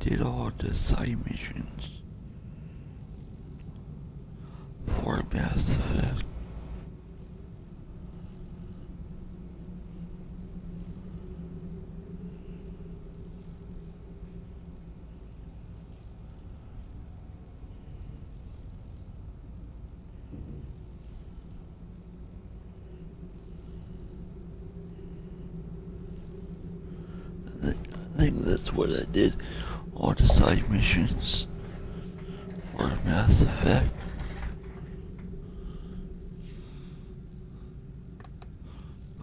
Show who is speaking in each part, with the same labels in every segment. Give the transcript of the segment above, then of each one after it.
Speaker 1: did all the side missions for Mass Effect. I think that's what I did. All the side missions for Mass Effect.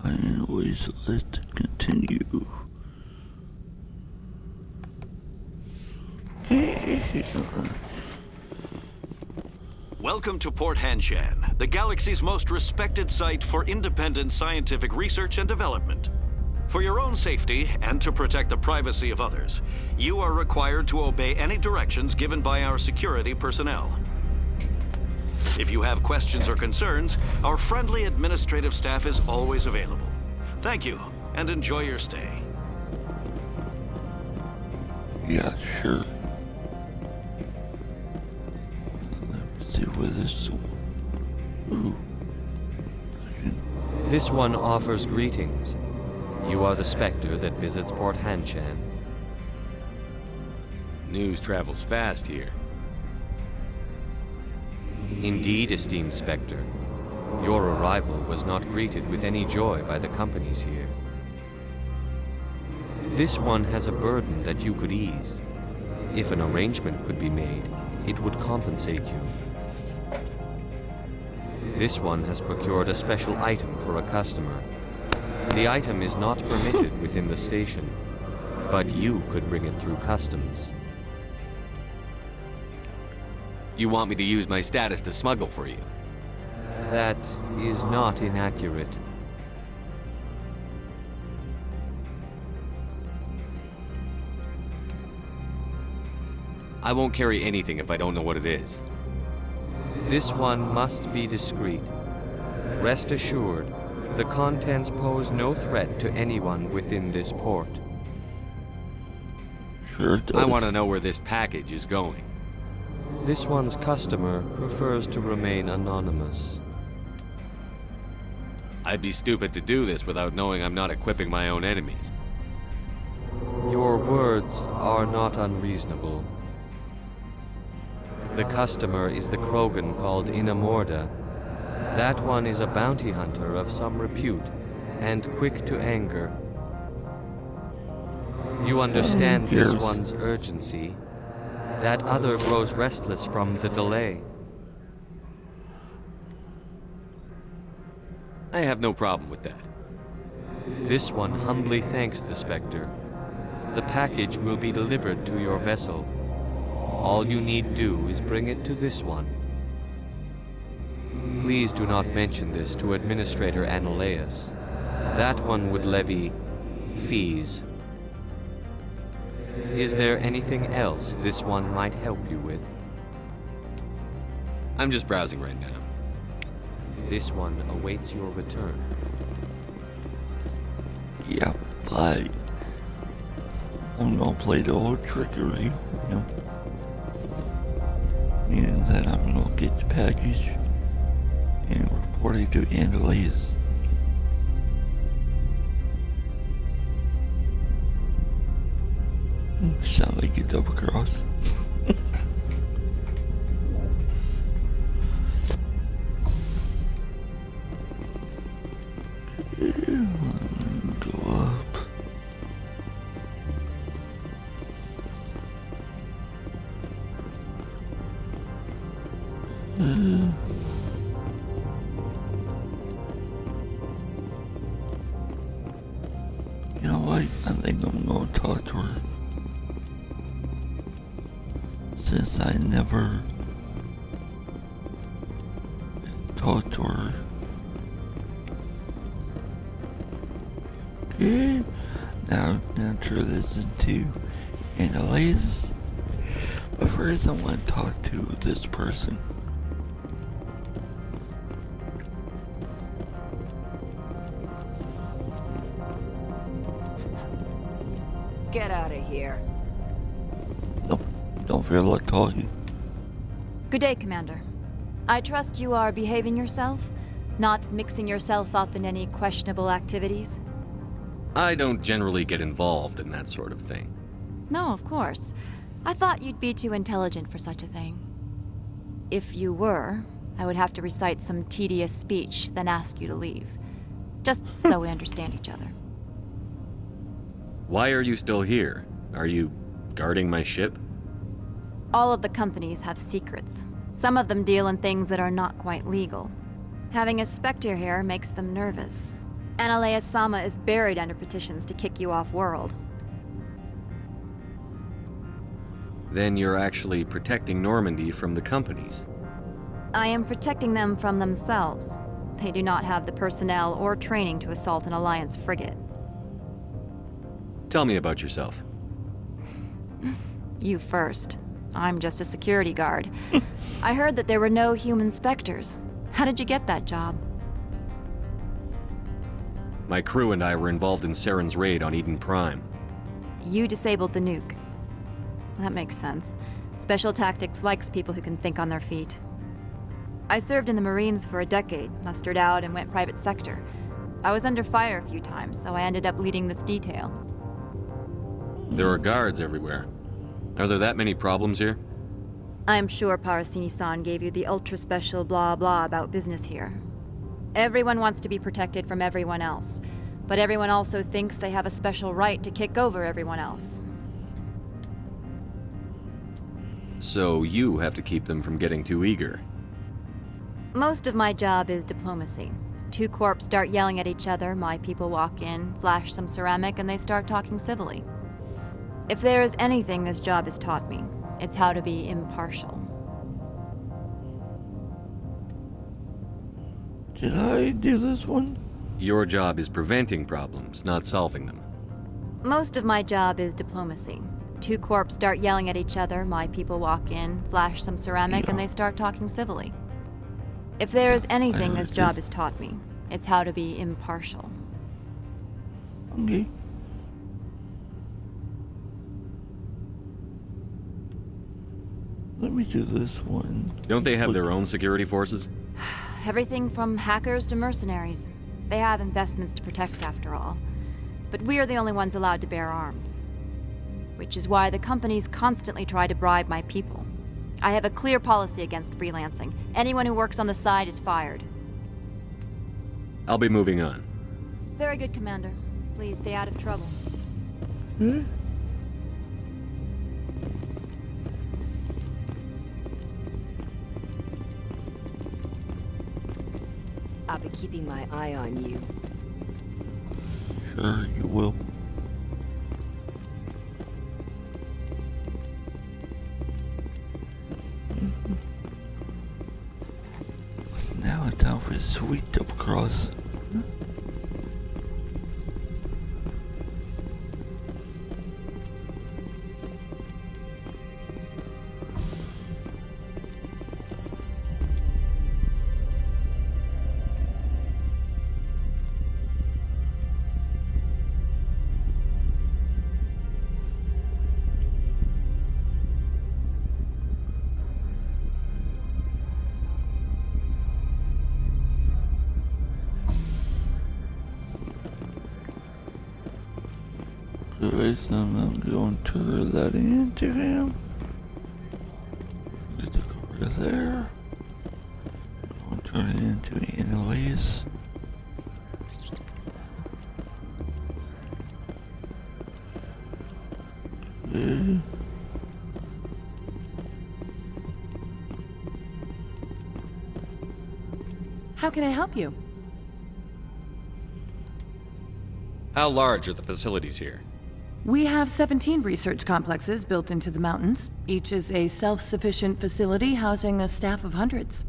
Speaker 1: Anyways, let's continue.
Speaker 2: Welcome to Port Hanshan, the galaxy's most respected site for independent scientific research and development. For your own safety and to protect the privacy of others, you are required to obey any directions given by our security personnel. If you have questions or concerns, our friendly administrative staff is always available. Thank you, and enjoy your stay.
Speaker 1: Yeah, sure. Let's see what this one. Ooh.
Speaker 3: This one offers greetings. You are the Spectre that visits Port Hanshan.
Speaker 4: News travels fast here.
Speaker 3: Indeed, esteemed Spectre. Your arrival was not greeted with any joy by the companies here. This one has a burden that you could ease. If an arrangement could be made, it would compensate you. This one has procured a special item for a customer. The item is not permitted within the station, but you could bring it through customs.
Speaker 4: You want me to use my status to smuggle for you?
Speaker 3: That is not inaccurate.
Speaker 4: I won't carry anything if I don't know what it is.
Speaker 3: This one must be discreet. Rest assured, the contents pose no threat to anyone within this port.
Speaker 1: Sure it does.
Speaker 4: I want to know where this package is going.
Speaker 3: This one's customer prefers to remain anonymous.
Speaker 4: I'd be stupid to do this without knowing I'm not equipping my own enemies.
Speaker 3: Your words are not unreasonable. The customer is the Krogan called Inamorda. That one is a bounty hunter of some repute, and quick to anger. You understand this
Speaker 1: Yes.
Speaker 3: one's urgency. That other grows restless from the delay.
Speaker 4: I have no problem with that.
Speaker 3: This one humbly thanks the Spectre. The package will be delivered to your vessel. All you need do is bring it to this one. Please do not mention this to Administrator Annaleus. That one would levy fees. Is there anything else this one might help you with?
Speaker 4: I'm just browsing right now.
Speaker 3: This one awaits your return.
Speaker 1: Yeah, bye. I'm gonna play the old trickery, you know. And then I'm gonna get the package and report it to Annalise. Sound like a double cross. Go up. You know what? I think I'm gonna talk to her. Since I never talked to her. Okay. Now to listen to Annalise. But first I want to talk to this person.
Speaker 5: Get out of here.
Speaker 1: don't feel like talking.
Speaker 5: Good day, Commander. I trust you are behaving yourself, not mixing yourself up in any questionable activities?
Speaker 4: I don't generally get involved in that sort of thing.
Speaker 5: No, of course. I thought you'd be too intelligent for such a thing. If you were, I would have to recite some tedious speech, then ask you to leave. Just so we understand each other.
Speaker 4: Why are you still here? Are you guarding my ship?
Speaker 5: All of the companies have secrets. Some of them deal in things that are not quite legal. Having a Spectre here makes them nervous. Analea Sama is buried under petitions to kick you off-world.
Speaker 4: Then you're actually protecting Normandy from the companies.
Speaker 5: I am protecting them from themselves. They do not have the personnel or training to assault an Alliance frigate.
Speaker 4: Tell me about yourself.
Speaker 5: You first. I'm just a security guard. I heard that there were no human Spectres. How did you get that job?
Speaker 4: My crew and I were involved in Saren's raid on Eden Prime.
Speaker 5: You disabled the nuke. That makes sense. Special Tactics likes people who can think on their feet. I served in the Marines for a decade, mustered out, and went private sector. I was under fire a few times, so I ended up leading this detail.
Speaker 4: There are guards everywhere. Are there that many problems here?
Speaker 5: I am sure Parasini-san gave you the ultra-special blah-blah about business here. Everyone wants to be protected from everyone else, but everyone also thinks they have a special right to kick over everyone else.
Speaker 4: So you have to keep them from getting too eager.
Speaker 5: Most of my job is diplomacy. Two corps start yelling at each other, my people walk in, flash some ceramic, and they start talking civilly. If there is anything this job has taught me, it's how to be impartial.
Speaker 1: Did I do this one?
Speaker 4: Your job is preventing problems, not solving them.
Speaker 5: Most of my job is diplomacy. Two corps start yelling at each other, my people walk in, flash some ceramic, and they start talking civilly. If there is anything this job has taught me, it's how to be impartial.
Speaker 1: Okay. Let me do this one.
Speaker 4: Don't they have their own security forces?
Speaker 5: Everything from hackers to mercenaries. They have investments to protect, after all. But we are the only ones allowed to bear arms. Which is why the companies constantly try to bribe my people. I have a clear policy against freelancing. Anyone who works on the side is fired.
Speaker 4: I'll be moving on.
Speaker 5: Very good, Commander. Please stay out of trouble.
Speaker 6: I'll be keeping my eye on you.
Speaker 1: Sure, you will. Now it's time for the sweet double cross. So I'm going to let into him. Get the cover there. I'll turn it into Annalise. Okay.
Speaker 7: How can I help you?
Speaker 4: How large are the facilities here?
Speaker 7: We have 17 research complexes built into the mountains. Each is a self-sufficient facility housing a staff of hundreds.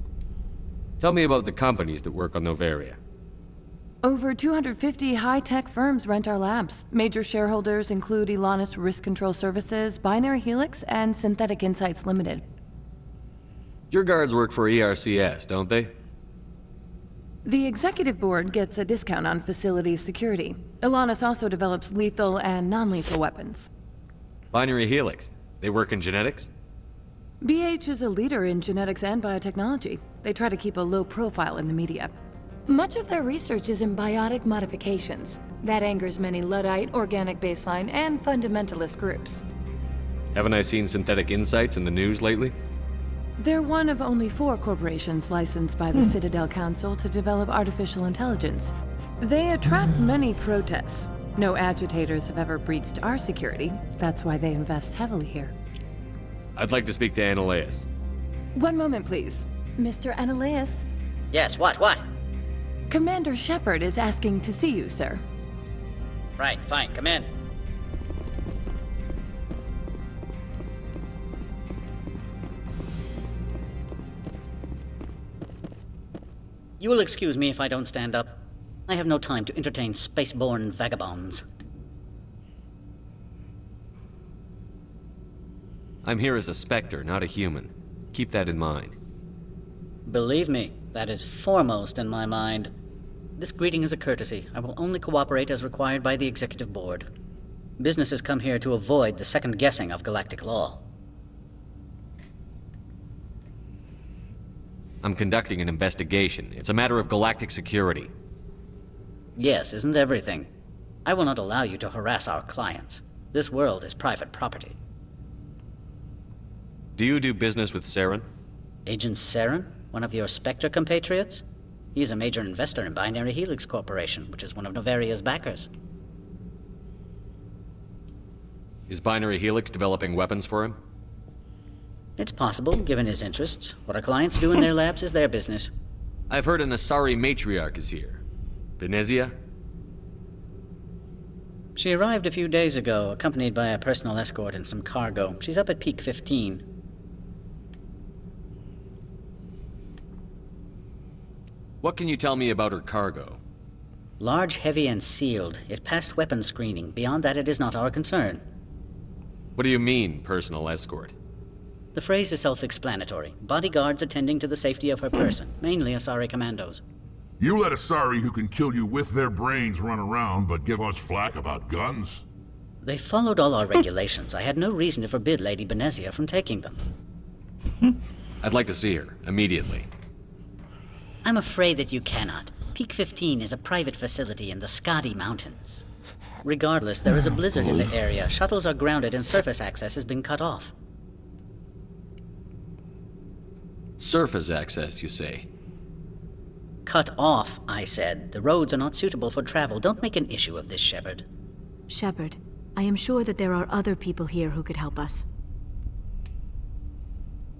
Speaker 4: Tell me about the companies that work on Noveria.
Speaker 7: Over 250 high-tech firms rent our labs. Major shareholders include Elanis Risk Control Services, Binary Helix, and Synthetic Insights Limited.
Speaker 4: Your guards work for ERCS, don't they?
Speaker 7: The executive board gets a discount on facility security. Elanis also develops lethal and non-lethal weapons.
Speaker 4: Binary Helix. They work in genetics?
Speaker 7: BH is a leader in genetics and biotechnology. They try to keep a low profile in the media. Much of their research is in biotic modifications. That angers many Luddite, organic baseline, and fundamentalist groups.
Speaker 4: Haven't I seen Synthetic Insights in the news lately?
Speaker 7: They're one of only 4 corporations licensed by the Citadel Council to develop artificial intelligence. They attract many protests. No agitators have ever breached our security. That's why they invest heavily here.
Speaker 4: I'd like to speak to Ananias.
Speaker 7: One moment, please. Mr. Ananias,
Speaker 8: Yes, what?
Speaker 7: Commander Shepard is asking to see you, sir.
Speaker 8: Right, fine, come in. You will excuse me if I don't stand up. I have no time to entertain spaceborne vagabonds.
Speaker 4: I'm here as a Spectre, not a human. Keep that in mind.
Speaker 8: Believe me, that is foremost in my mind. This greeting is a courtesy. I will only cooperate as required by the Executive Board. Businesses come here to avoid the second guessing of galactic law.
Speaker 4: I'm conducting an investigation. It's a matter of galactic security.
Speaker 8: Yes, isn't everything? I will not allow you to harass our clients. This world is private property.
Speaker 4: Do you do business with Saren?
Speaker 8: Agent Saren, one of your Spectre compatriots? He is a major investor in Binary Helix Corporation, which is one of Novaria's backers.
Speaker 4: Is Binary Helix developing weapons for him?
Speaker 8: It's possible, given his interests. What our clients do in their labs is their business.
Speaker 4: I've heard an Asari matriarch is here. Benezia?
Speaker 8: She arrived a few days ago, accompanied by a personal escort and some cargo. She's up at Peak 15.
Speaker 4: What can you tell me about her cargo?
Speaker 8: Large, heavy, and sealed. It passed weapons screening. Beyond that, it is not our concern.
Speaker 4: What do you mean, personal escort?
Speaker 8: The phrase is self-explanatory. Bodyguards attending to the safety of her person, mainly Asari commandos.
Speaker 9: You let Asari who can kill you with their brains run around, but give us flack about guns?
Speaker 8: They followed all our regulations. I had no reason to forbid Lady Benezia from taking them.
Speaker 4: I'd like to see her, immediately.
Speaker 8: I'm afraid that you cannot. Peak 15 is a private facility in the Skadi Mountains. Regardless, there is a blizzard in the area. Shuttles are grounded and surface access has been cut off.
Speaker 4: Surface access, you say?
Speaker 8: Cut off, I said. The roads are not suitable for travel. Don't make an issue of this, Shepard.
Speaker 10: Shepard, I am sure that there are other people here who could help us.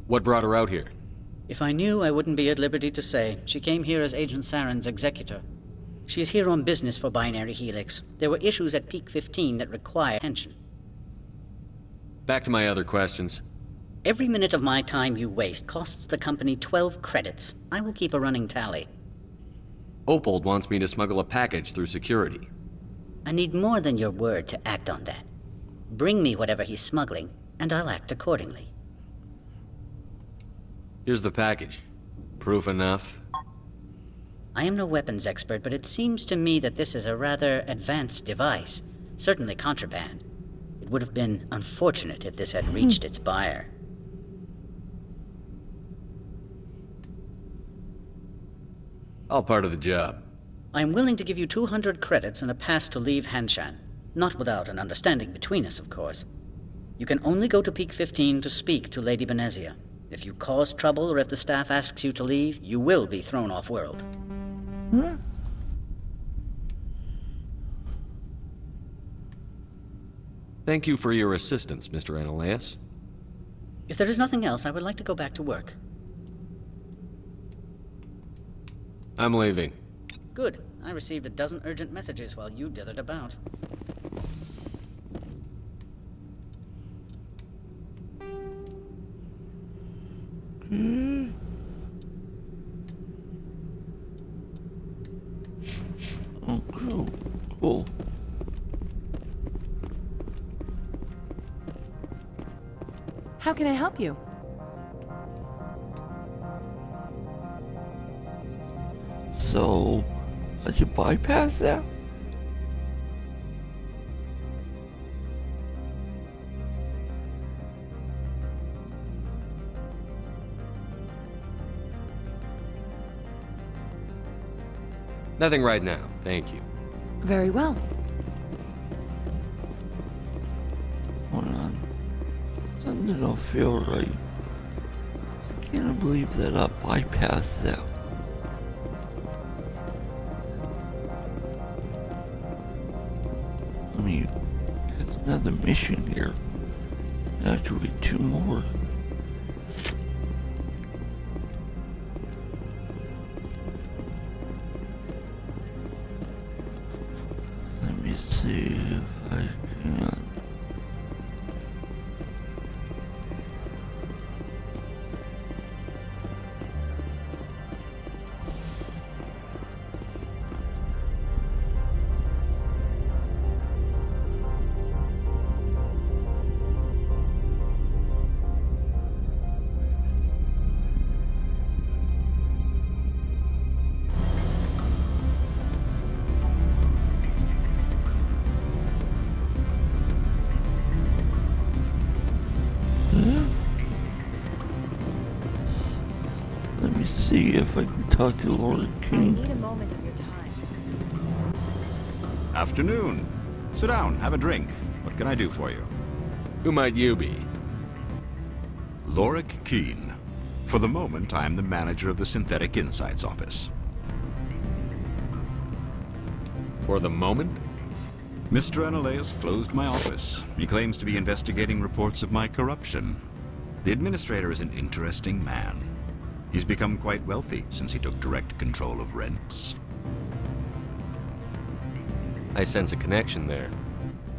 Speaker 4: What brought her out here?
Speaker 8: If I knew, I wouldn't be at liberty to say. She came here as Agent Saren's executor. She is here on business for Binary Helix. There were issues at Peak 15 that require attention.
Speaker 4: Back to my other questions.
Speaker 8: Every minute of my time you waste costs the company 12 credits. I will keep a running tally.
Speaker 4: Opold wants me to smuggle a package through security.
Speaker 8: I need more than your word to act on that. Bring me whatever he's smuggling, and I'll act accordingly.
Speaker 4: Here's the package. Proof enough?
Speaker 8: I am no weapons expert, but it seems to me that this is a rather advanced device. Certainly contraband. It would have been unfortunate if this had reached its buyer.
Speaker 4: All part of the job.
Speaker 8: I am willing to give you 200 credits and a pass to leave Hanshan. Not without an understanding between us, of course. You can only go to Peak 15 to speak to Lady Benezia. If you cause trouble or if the staff asks you to leave, you will be thrown off-world.
Speaker 4: Thank you for your assistance, Mr. Ananias.
Speaker 8: If there is nothing else, I would like to go back to work.
Speaker 4: I'm leaving.
Speaker 8: Good. I received a dozen urgent messages while you dithered about.
Speaker 1: Oh, cool.
Speaker 7: How can I help you?
Speaker 1: So, how'd you bypass that?
Speaker 3: Nothing right now, thank you.
Speaker 7: Very well.
Speaker 1: Hold on. Something don't feel right. I can't believe that I bypassed that. I mean, there's another mission here. Actually, 2 more. Let me see if I can. Let me see if I can talk to Lord King.
Speaker 5: I need a moment of your time.
Speaker 11: Afternoon. Sit down, have a drink. What can I do for you?
Speaker 4: Who might you be?
Speaker 11: Lorik Keen. For the moment, I am the manager of the Synthetic Insights Office.
Speaker 4: For the moment?
Speaker 11: Mr. Analaeus closed my office. He claims to be investigating reports of my corruption. The administrator is an interesting man. He's become quite wealthy since he took direct control of rents.
Speaker 3: I sense a connection there.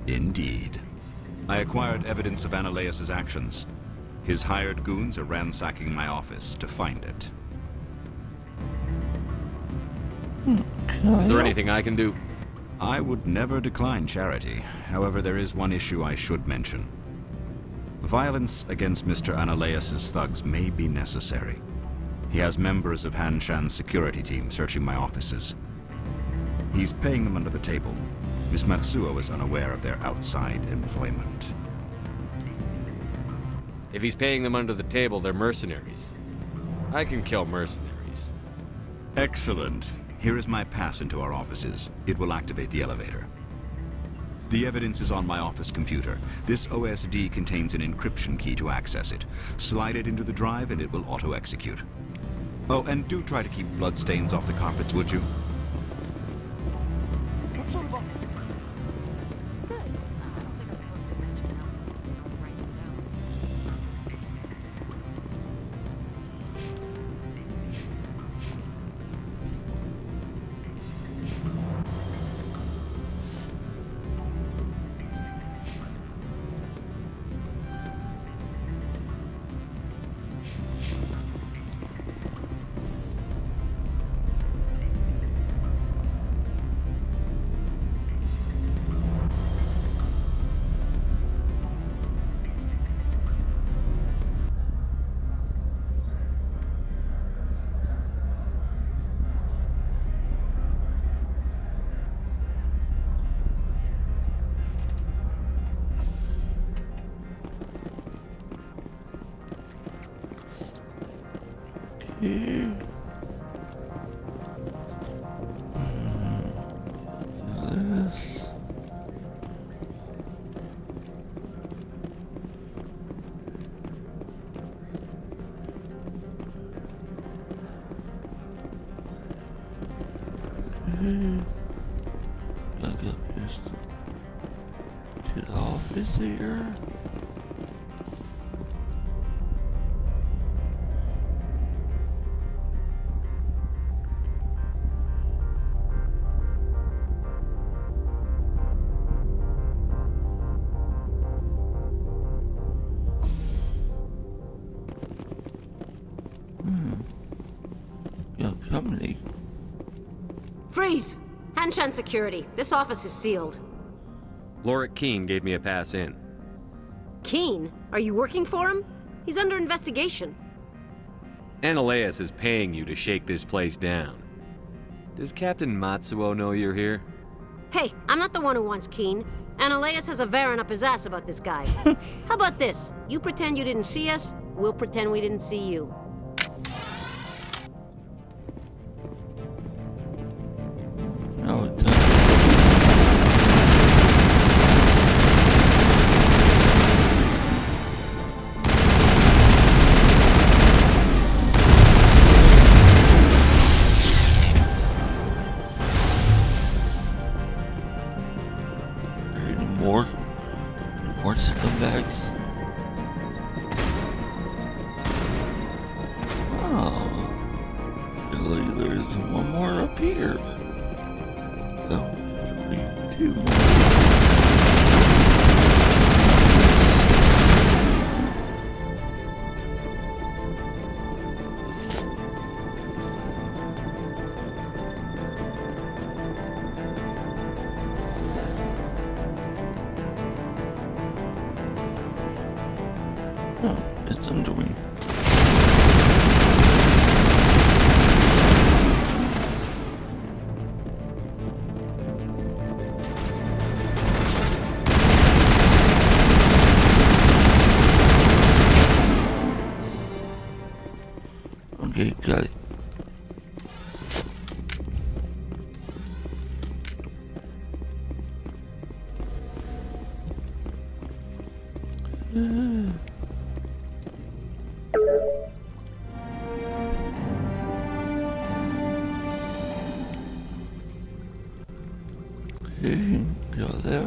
Speaker 11: Indeed. I acquired evidence of Analaeus' actions. His hired goons are ransacking my office to find it.
Speaker 4: Is there anything I can do?
Speaker 11: I would never decline charity. However, there is one issue I should mention. Violence against Mr. Analaeus' thugs may be necessary. He has members of Hanshan's security team searching my offices. He's paying them under the table. Miss Matsuo is unaware of their outside employment.
Speaker 3: If he's paying them under the table, they're mercenaries. I can kill mercenaries.
Speaker 11: Excellent. Here is my pass into our offices. It will activate the elevator. The evidence is on my office computer. This OSD contains an encryption key to access it. Slide it into the drive and it will auto-execute. Oh, and do try to keep bloodstains off the carpets, would you?
Speaker 5: What sort of offer? Good. I don't think I'm supposed to mention numbers. They don't write them down.
Speaker 1: I got this to the office here. Your company.
Speaker 12: Freeze! Hanshan Security. This office is sealed.
Speaker 3: Lorik Keen gave me a pass in.
Speaker 12: Keen? Are you working for him? He's under investigation.
Speaker 3: Analaeus is paying you to shake this place down. Does Captain Matsuo know you're here?
Speaker 12: Hey, I'm not the one who wants Keen. Analaeus has a Varen up his ass about this guy. How about this? You pretend you didn't see us, we'll pretend we didn't see you.
Speaker 1: there's one more up here. Oh, 2 more. Oh, it's under me. Okay, got it. Okay, go there.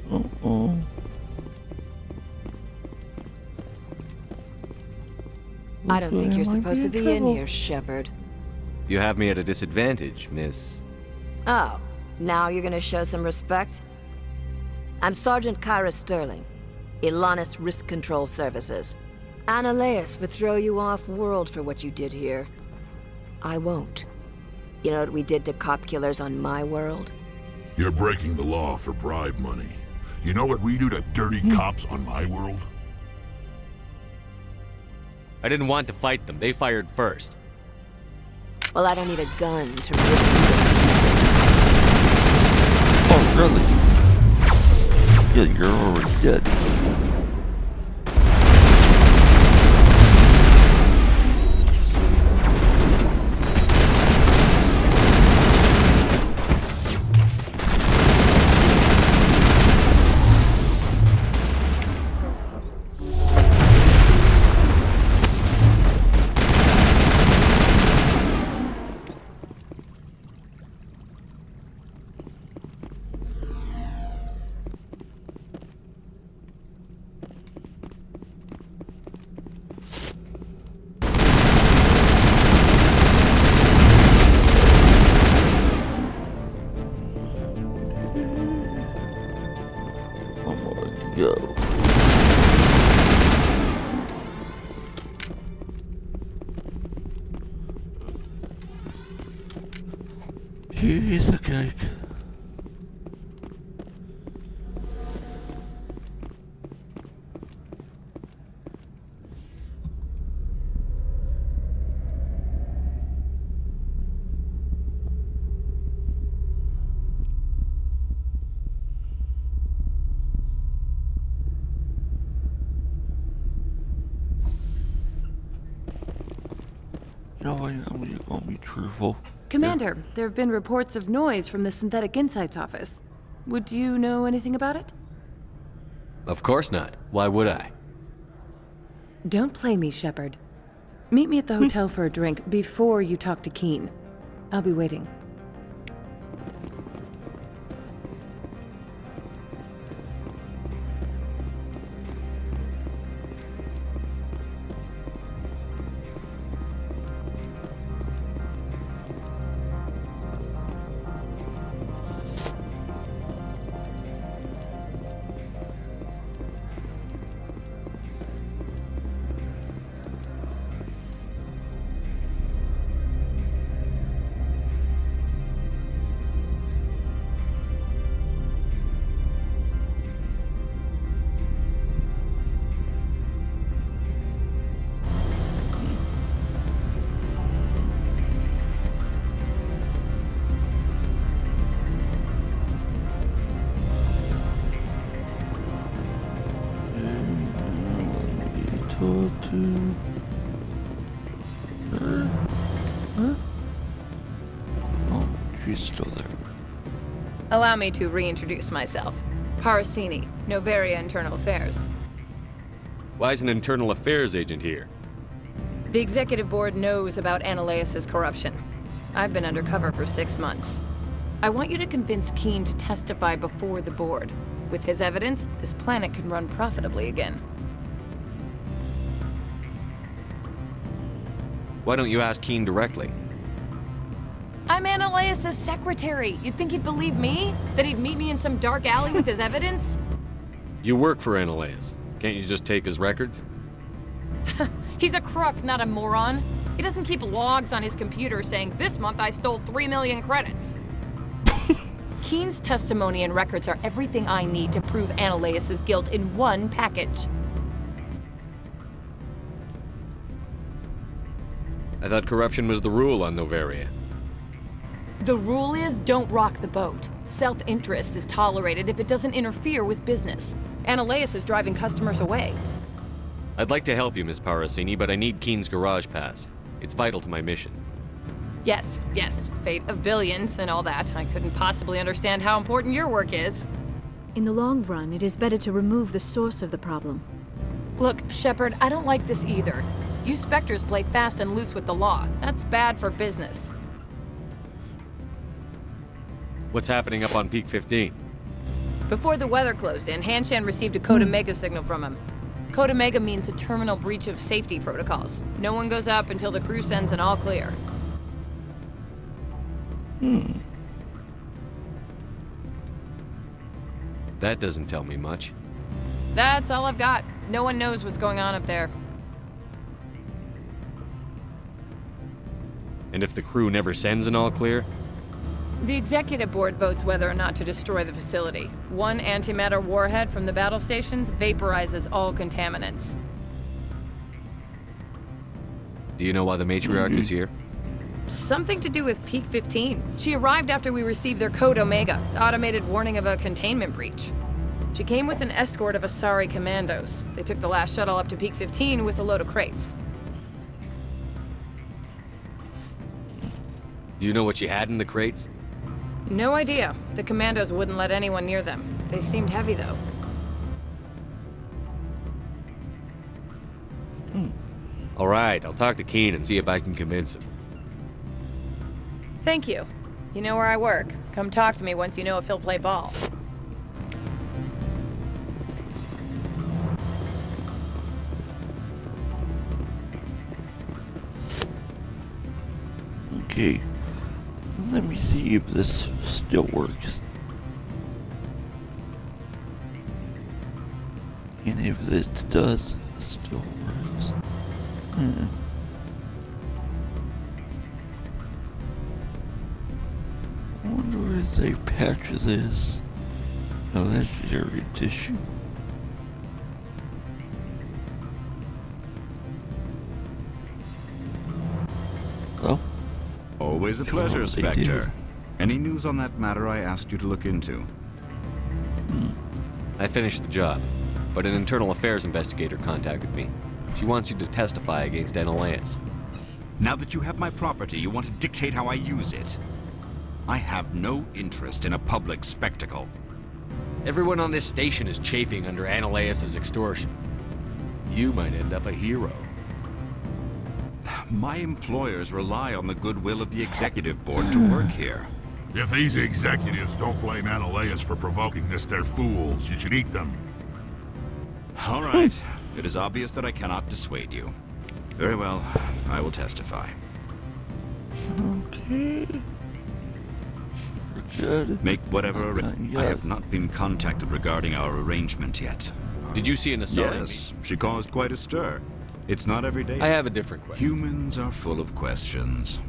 Speaker 1: Uh-oh.
Speaker 6: I don't think you're supposed to be in here, Shepard.
Speaker 3: You have me at a disadvantage, miss.
Speaker 6: Oh, now you're gonna show some respect? I'm Sergeant Kyra Sterling, Ilanis Risk Control Services. Analeas would throw you off-world for what you did here. I won't. You know what we did to cop killers on my world?
Speaker 9: You're breaking the law for bribe money. You know what we do to dirty cops on my world?
Speaker 3: I didn't want to fight them. They fired first.
Speaker 6: Well, I don't need a gun to rip you to pieces.
Speaker 1: Oh, really? Yeah, you're already dead. Go. Here's the cake. No, I'm gonna be truthful.
Speaker 7: Commander, there have been reports of noise from the Synthetic Insights office. Would you know anything about it?
Speaker 3: Of course not. Why would I?
Speaker 7: Don't play me, Shepard. Meet me at the hotel for a drink before you talk to Keen. I'll be waiting. To her? Huh? Oh, she's still there.
Speaker 13: Allow me to reintroduce myself. Parasini, Novaria Internal Affairs.
Speaker 3: Why is an internal affairs agent here?
Speaker 13: The executive board knows about Analeas' corruption. I've been undercover for 6 months. I want you to convince Keen to testify before the board. With his evidence, this planet can run profitably again.
Speaker 4: Why don't you ask Keene directly?
Speaker 13: I'm Ananias' secretary. You'd think he'd believe me? That he'd meet me in some dark alley with his evidence?
Speaker 4: You work for Ananias. Can't you just take his records?
Speaker 13: He's a crook, not a moron. He doesn't keep logs on his computer saying, this month I stole 3 million credits. Keene's testimony and records are everything I need to prove Ananias' guilt in one package.
Speaker 4: I thought corruption was the rule on Novaria.
Speaker 13: The rule is don't rock the boat. Self-interest is tolerated if it doesn't interfere with business. Ananias is driving customers away.
Speaker 4: I'd like to help you, Ms. Parasini, but I need Keene's garage pass. It's vital to my mission.
Speaker 13: Yes, fate of billions and all that. I couldn't possibly understand how important your work is.
Speaker 10: In the long run, it is better to remove the source of the problem.
Speaker 13: Look, Shepard, I don't like this either. You Spectres play fast and loose with the law. That's bad for business.
Speaker 4: What's happening up on Peak 15?
Speaker 13: Before the weather closed in, Hanshan received a Code Omega signal from him. Code Omega means a terminal breach of safety protocols. No one goes up until the crew sends an all clear.
Speaker 4: That doesn't tell me much.
Speaker 13: That's all I've got. No one knows what's going on up there.
Speaker 4: And if the crew never sends an all clear?
Speaker 13: The executive board votes whether or not to destroy the facility. One antimatter warhead from the battle stations vaporizes all contaminants.
Speaker 4: Do you know why the matriarch is here?
Speaker 13: Something to do with Peak 15. She arrived after we received their Code Omega, automated warning of a containment breach. She came with an escort of Asari commandos. They took the last shuttle up to Peak 15 with a load of crates.
Speaker 4: Do you know what she had in the crates?
Speaker 13: No idea. The commandos wouldn't let anyone near them. They seemed heavy, though.
Speaker 4: All right, I'll talk to Keene and see if I can convince him.
Speaker 13: Thank you. You know where I work. Come talk to me once you know if he'll play ball.
Speaker 1: Okay. Let me see if this still works. And if this does still works. I wonder if they patch this a legendary edition. Well,
Speaker 11: always a pleasure, Spectre. Any news on that matter I asked you to look into?
Speaker 4: I finished the job, but an internal affairs investigator contacted me. She wants you to testify against Ananias.
Speaker 11: Now that you have my property, you want to dictate how I use it. I have no interest in a public spectacle.
Speaker 4: Everyone on this station is chafing under Ananias' extortion. You might end up a hero.
Speaker 11: My employers rely on the goodwill of the executive board to work here.
Speaker 9: If these executives don't blame Ananias for provoking this, they're fools. You should eat them.
Speaker 11: All right. It is obvious that I cannot dissuade you. Very well. I will testify.
Speaker 1: Okay. Good.
Speaker 11: Make whatever I have not been contacted regarding our arrangement yet.
Speaker 4: Did you see an Asari?
Speaker 11: Yes. She caused quite a stir. It's not every day.
Speaker 4: I have a different question.
Speaker 11: Humans are full of questions.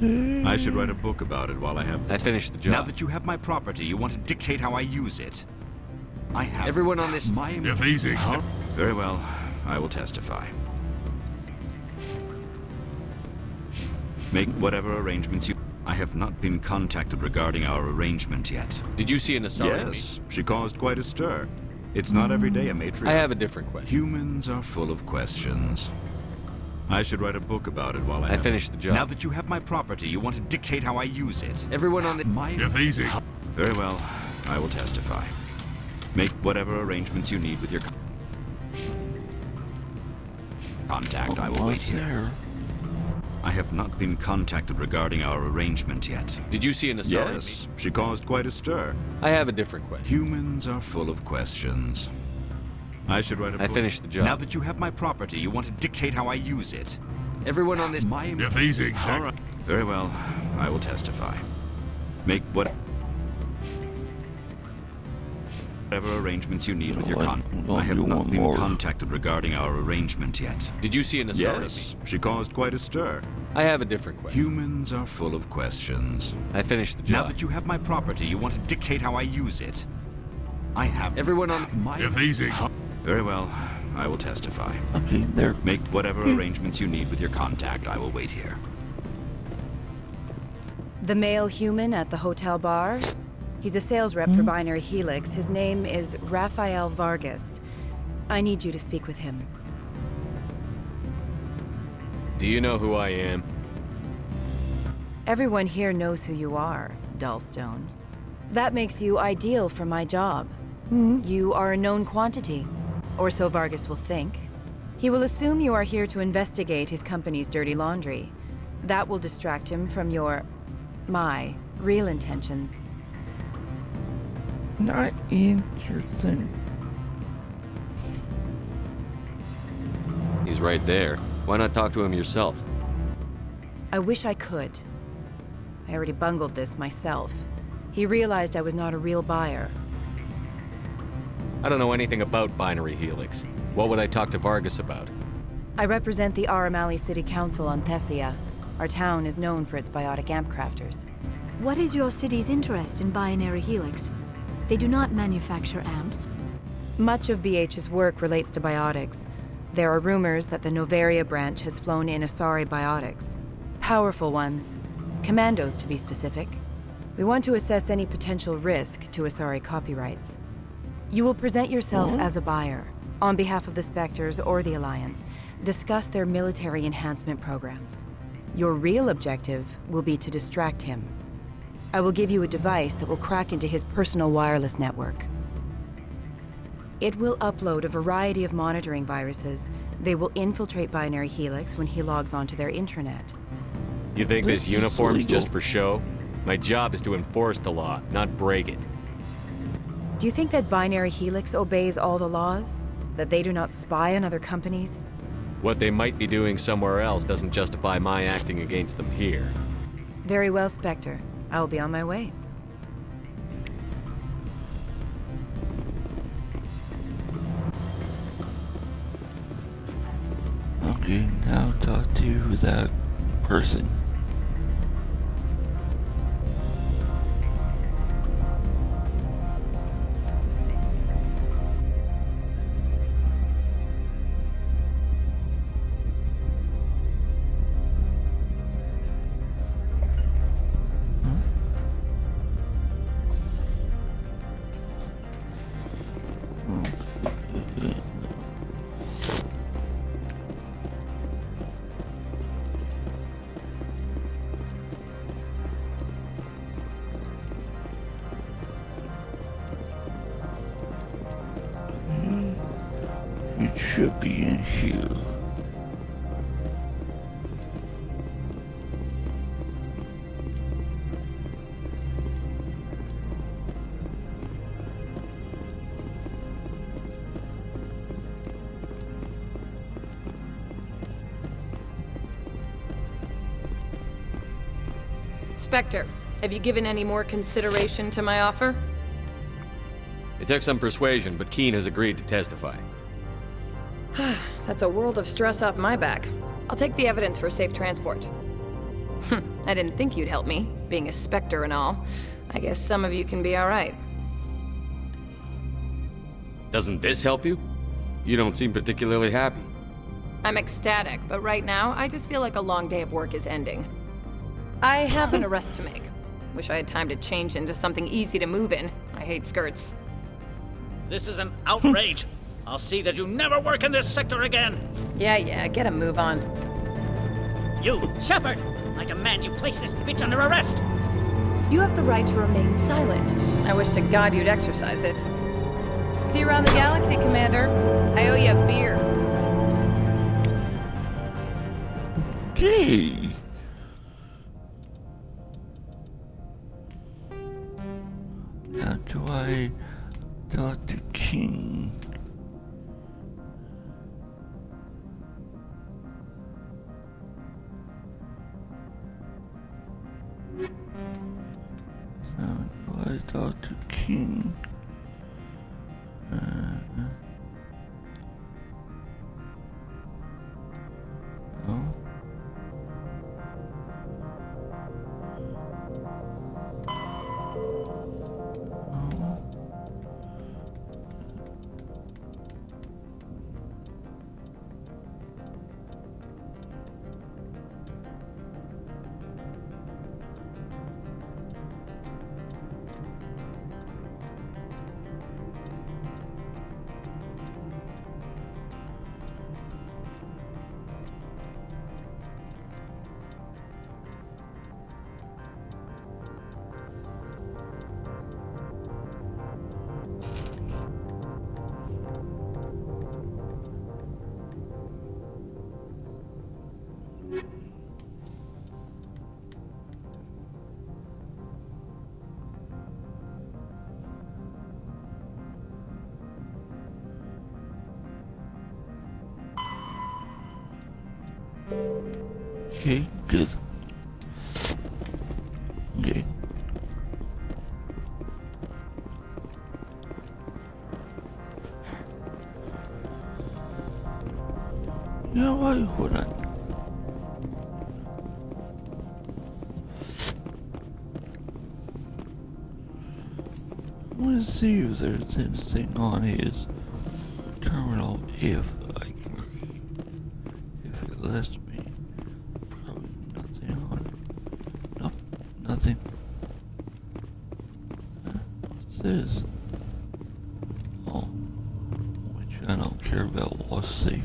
Speaker 11: I should write a book about it while I have...
Speaker 4: I finished the job.
Speaker 11: Now that you have my property, you want to dictate how I use it. I have...
Speaker 4: Everyone on this...
Speaker 9: If easy.
Speaker 11: Very well. I will testify. Make whatever arrangements you... I have not been contacted regarding our arrangement yet.
Speaker 4: Did you see an Asari?
Speaker 11: Yes. She caused quite a stir. It's not every day a matriarch...
Speaker 4: I have a different question.
Speaker 11: Humans are full of questions. I should write a book about it while I
Speaker 4: finished the job.
Speaker 11: Now that you have my property, you want to dictate how I use it.
Speaker 4: Everyone on the...
Speaker 9: If easy.
Speaker 11: Very well. I will testify. Make whatever arrangements you need with your contact. I will wait here. I have not been contacted regarding our arrangement yet.
Speaker 4: Did you see an Asari?
Speaker 11: Yes. She caused quite a stir.
Speaker 4: I have a different question.
Speaker 11: Humans are full of questions. I should write a book.
Speaker 4: I finished the job.
Speaker 11: Now that you have my property, you want to dictate how I use it.
Speaker 4: Everyone on this...
Speaker 9: If these exact...
Speaker 11: All right. Very well. I will testify. Make whatever arrangements you need with your I have not been contacted regarding our arrangement yet.
Speaker 4: Did you see an assault?
Speaker 11: Yes, she caused quite a stir.
Speaker 4: I have a different question.
Speaker 11: Humans are full of questions.
Speaker 4: I finished the job.
Speaker 11: Now that you have my property, you want to dictate how I use it. I have...
Speaker 4: Everyone on...
Speaker 9: If these...
Speaker 11: Very well. I will testify.
Speaker 1: Okay, there.
Speaker 11: Make whatever arrangements you need with your contact. I will wait here.
Speaker 14: The male human at the hotel bar? He's a sales rep for Binary Helix. His name is Rafael Vargas. I need you to speak with him.
Speaker 4: Do you know who I am?
Speaker 14: Everyone here knows who you are, Dullstone. That makes you ideal for my job. You are a known quantity, or so Vargas will think. He will assume you are here to investigate his company's dirty laundry. That will distract him from my real intentions.
Speaker 1: Not interesting.
Speaker 3: He's right there. Why not talk to him yourself?
Speaker 14: I wish I could. I already bungled this myself. He realized I was not a real buyer.
Speaker 4: I don't know anything about Binary Helix. What would I talk to Vargas about?
Speaker 14: I represent the Aramali City Council on Thessia. Our town is known for its biotic amp crafters.
Speaker 10: What is your city's interest in Binary Helix? They do not manufacture amps.
Speaker 14: Much of BH's work relates to biotics. There are rumors that the Novaria branch has flown in Asari biotics. Powerful ones. Commandos, to be specific. We want to assess any potential risk to Asari copyrights. You will present yourself as a buyer, on behalf of the Spectres or the Alliance. Discuss their military enhancement programs. Your real objective will be to distract him. I will give you a device that will crack into his personal wireless network. It will upload a variety of monitoring viruses. They will infiltrate Binary Helix when he logs onto their intranet.
Speaker 4: You think this uniform's just for show? My job is to enforce the law, not break it.
Speaker 14: Do you think that Binary Helix obeys all the laws? That they do not spy on other companies?
Speaker 4: What they might be doing somewhere else doesn't justify my acting against them here.
Speaker 14: Very well, Spectre. I will be on my way.
Speaker 1: Okay, now talk to that person. It should be in here.
Speaker 13: Spectre, have you given any more consideration to my offer?
Speaker 4: It took some persuasion, but Keen has agreed to testify.
Speaker 13: That's a world of stress off my back. I'll take the evidence for safe transport. I didn't think you'd help me, being a Spectre and all. I guess some of you can be alright.
Speaker 4: Doesn't this help you? You don't seem particularly happy.
Speaker 13: I'm ecstatic, but right now, I just feel like a long day of work is ending. I have an arrest to make. Wish I had time to change into something easy to move in. I hate skirts.
Speaker 8: This is an outrage. I'll see that you never work in this sector again.
Speaker 13: Yeah, get a move on.
Speaker 8: You, Shepard! I demand you place this bitch under arrest!
Speaker 13: You have the right to remain silent. I wish to God you'd exercise it. See you around the galaxy, Commander. I owe you a beer.
Speaker 1: Okay. How do I talk to King? talk to King. Oh. Okay, good. Okay. You know what? Hold on. I want to see if there's anything on his terminal if I can read. If it lets me. Probably nothing on it. Nope, nothing. What's this? Oh, which I don't care about while safe.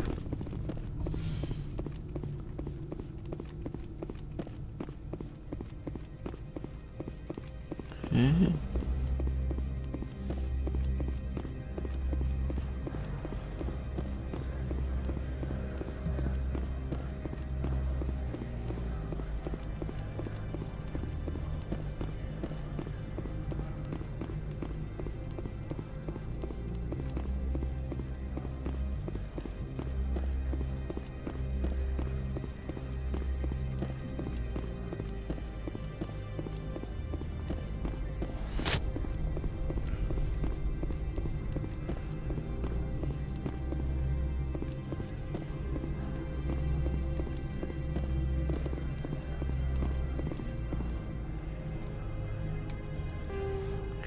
Speaker 1: Okay.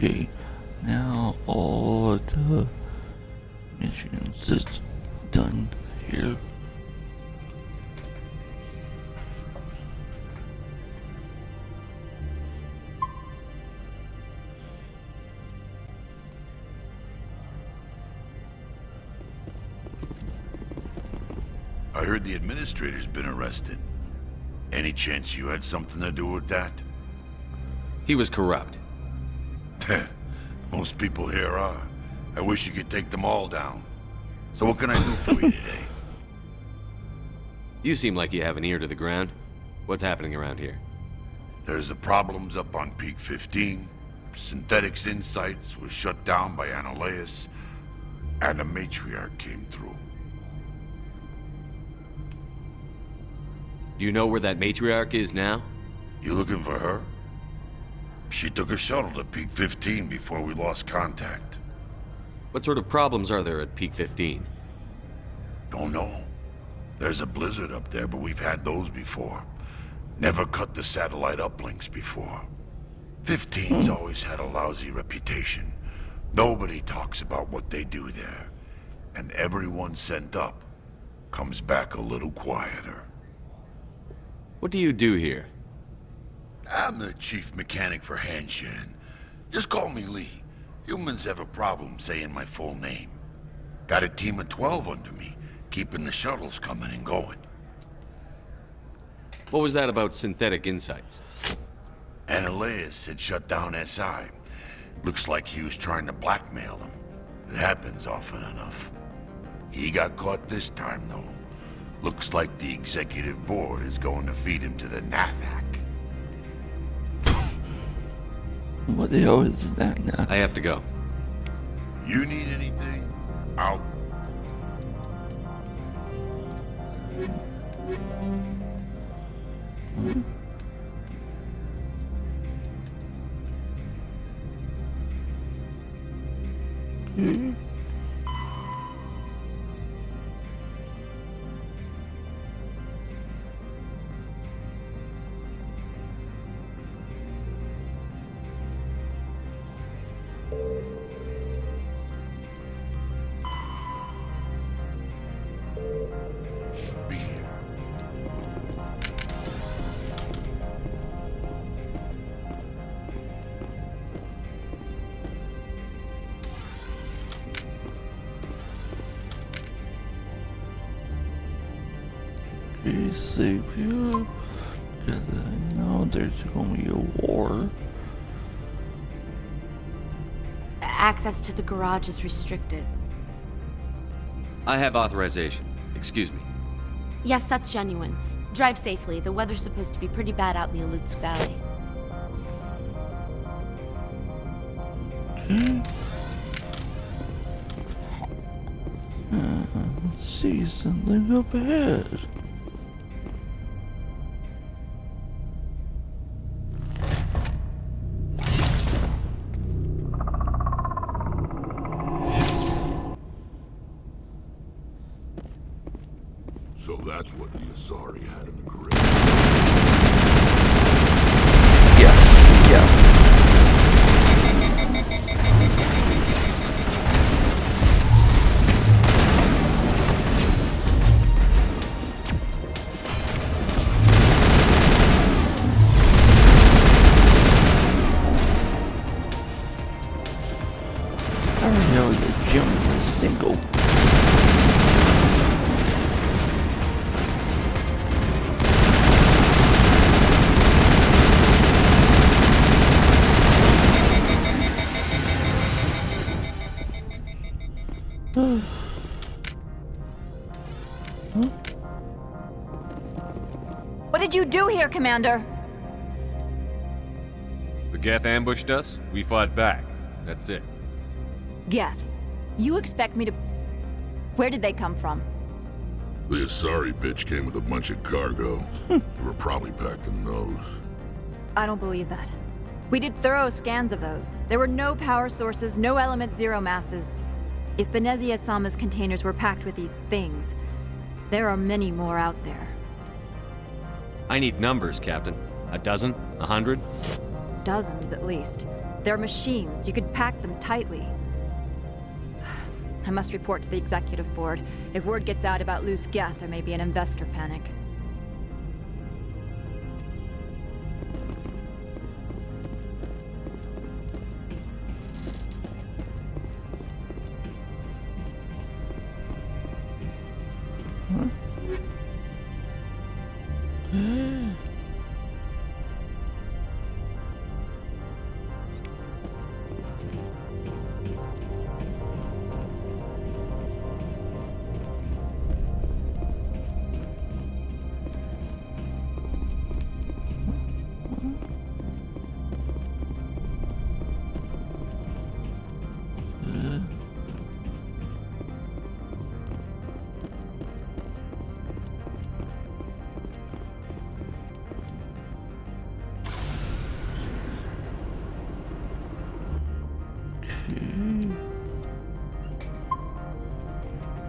Speaker 1: Okay, now all of the missions is done here.
Speaker 9: I heard the administrator's been arrested. Any chance you had something to do with that?
Speaker 4: He was corrupt.
Speaker 9: Most people here are. I wish you could take them all down. So what can I do for you today?
Speaker 4: You seem like you have an ear to the ground. What's happening around here?
Speaker 9: There's the problems up on Peak 15. Synthetics Insights was shut down by Analeus. And the Matriarch came through.
Speaker 4: Do you know where that Matriarch is now?
Speaker 9: You looking for her? She took a shuttle to Peak 15 before we lost contact.
Speaker 4: What sort of problems are there at Peak 15?
Speaker 9: Don't know. There's a blizzard up there, but we've had those before. Never cut the satellite uplinks before. 15's always had a lousy reputation. Nobody talks about what they do there. And everyone sent up comes back a little quieter.
Speaker 4: What do you do here?
Speaker 9: I'm the chief mechanic for Hanshan. Just call me Lee. Humans have a problem saying my full name. Got a team of 12 under me, keeping the shuttles coming and going.
Speaker 4: What was that about Synthetic Insights?
Speaker 9: Analeus had shut down SI. Looks like he was trying to blackmail them. It happens often enough. He got caught this time, though. Looks like the executive board is going to feed him to the Nathak.
Speaker 1: What the hell is that now?
Speaker 4: I have to go.
Speaker 9: You need anything? I'll...
Speaker 1: be safe here. Because I know there's gonna be a war.
Speaker 5: Access to the garage is restricted.
Speaker 4: I have authorization. Excuse me.
Speaker 15: Yes, that's genuine. Drive safely. The weather's supposed to be pretty bad out in the Alutsk Valley.
Speaker 1: See something up ahead.
Speaker 9: So that's what the Asari had in the grave.
Speaker 1: Yeah. I don't know the gym is single.
Speaker 5: What did you do here, Commander?
Speaker 4: The Geth ambushed us. We fought back. That's it.
Speaker 5: Geth, you expect me to... Where did they come from?
Speaker 9: The Asari bitch came with a bunch of cargo. They were probably packed in those.
Speaker 5: I don't believe that. We did thorough scans of those. There were no power sources, no element zero masses. If Benezia-sama's containers were packed with these things, there are many more out there.
Speaker 4: I need numbers, Captain. A dozen? 100?
Speaker 5: Dozens, at least. They're machines. You could pack them tightly. I must report to the executive board. If word gets out about loose Geth, there may be an investor panic.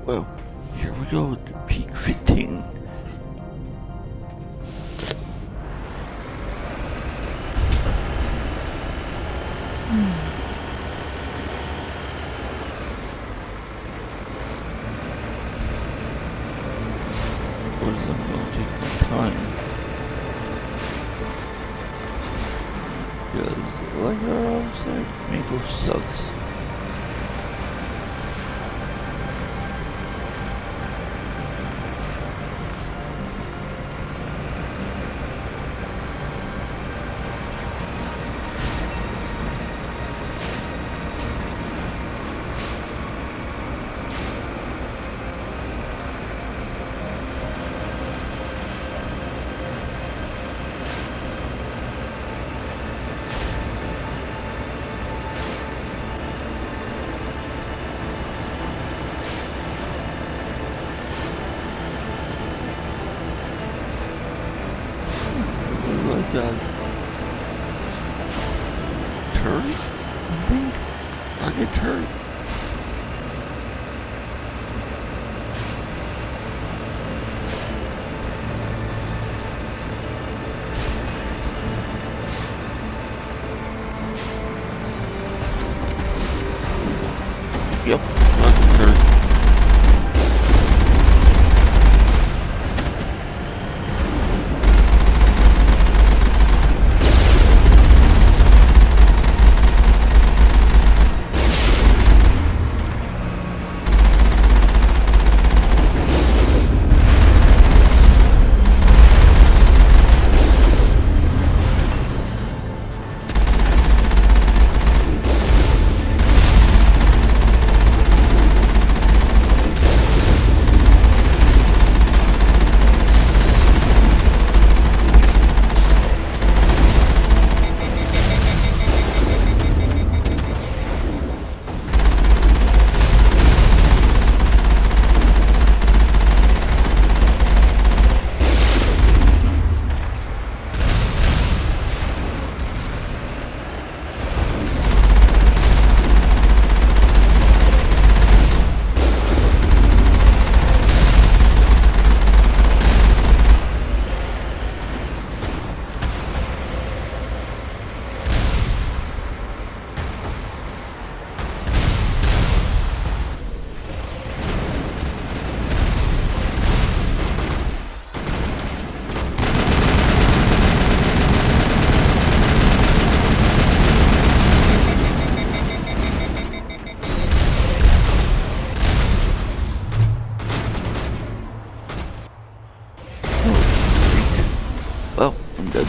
Speaker 1: Well, here we go to peak 15. Of course, I'm going to take my time. Because, like I always said, Mako sucks. Turret? I think rocket turret. Yep, rocket turret. Well, I'm dead.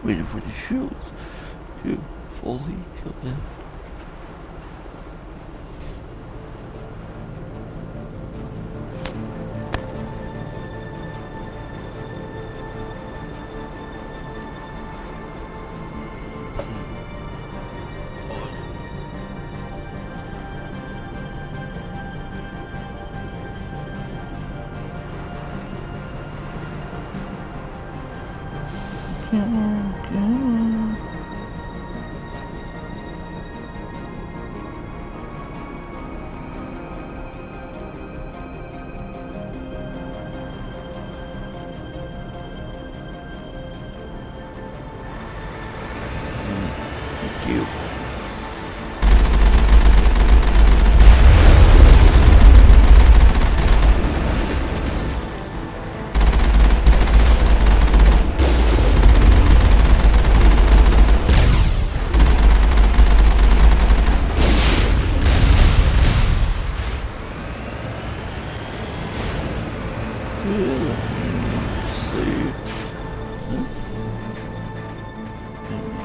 Speaker 1: Waiting for the shields to fully kill them. Come on, come on. Thank you.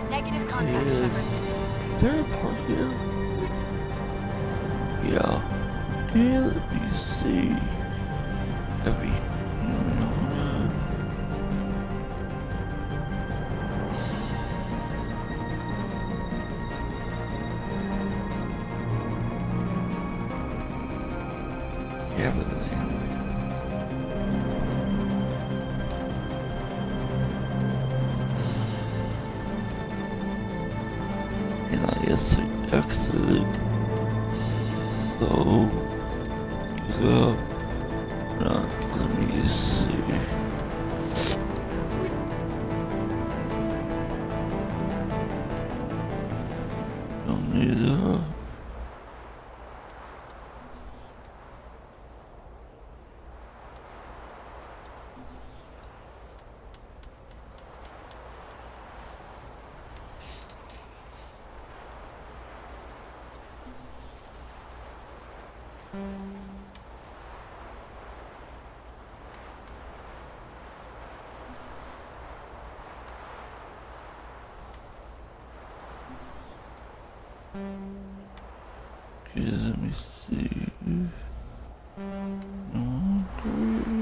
Speaker 15: Negative contact, Shepard.
Speaker 1: Is there a part here? Yeah. Okay, let me see. Heavy. Everything. And I guess exit. So, let me see. Don't need that. Okay, let me see. Okay.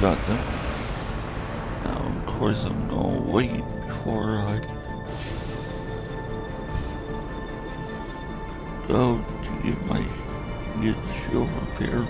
Speaker 1: got them. Now, of course, I'm gonna wait before I go to get the shield repaired.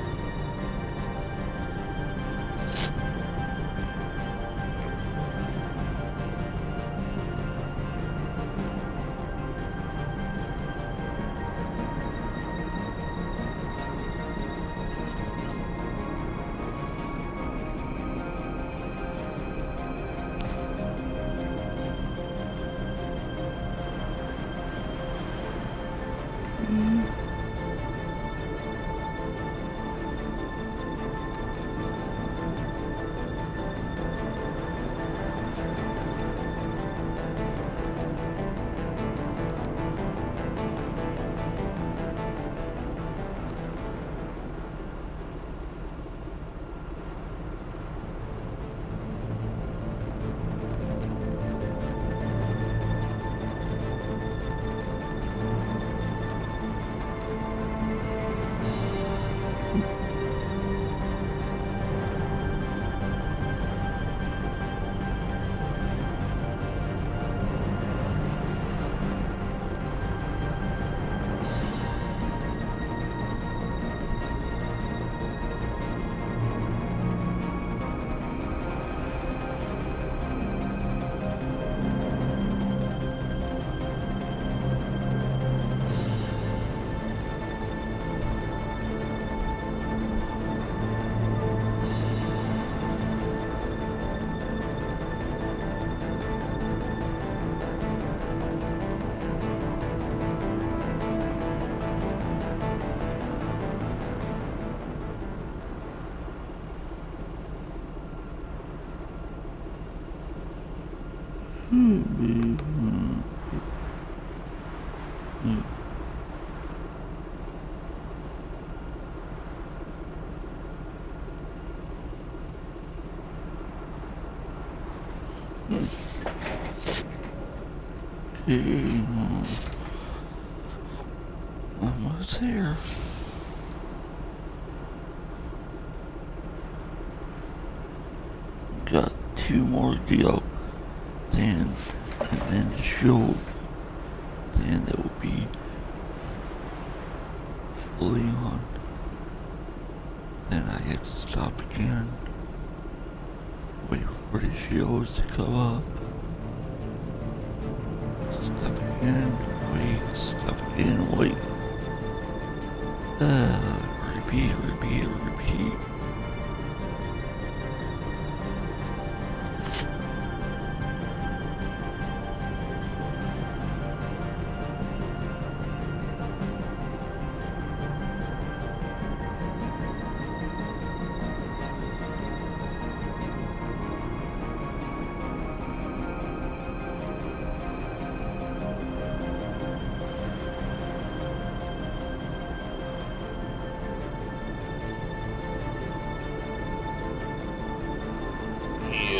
Speaker 1: Almost there. Got 2 more deal and then the shield, then it will be fully on. Then I have to stop again, wait for the shields to go up, stop again, wait, stop again, wait. Repeat.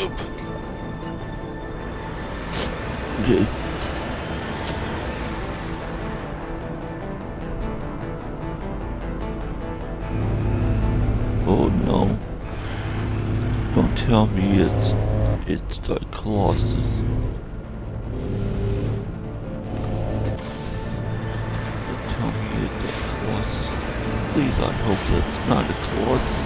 Speaker 1: Okay. Oh no. Don't tell me it's the Colossus. Don't tell me it's the Colossus. Please, I hope that's not a Colossus.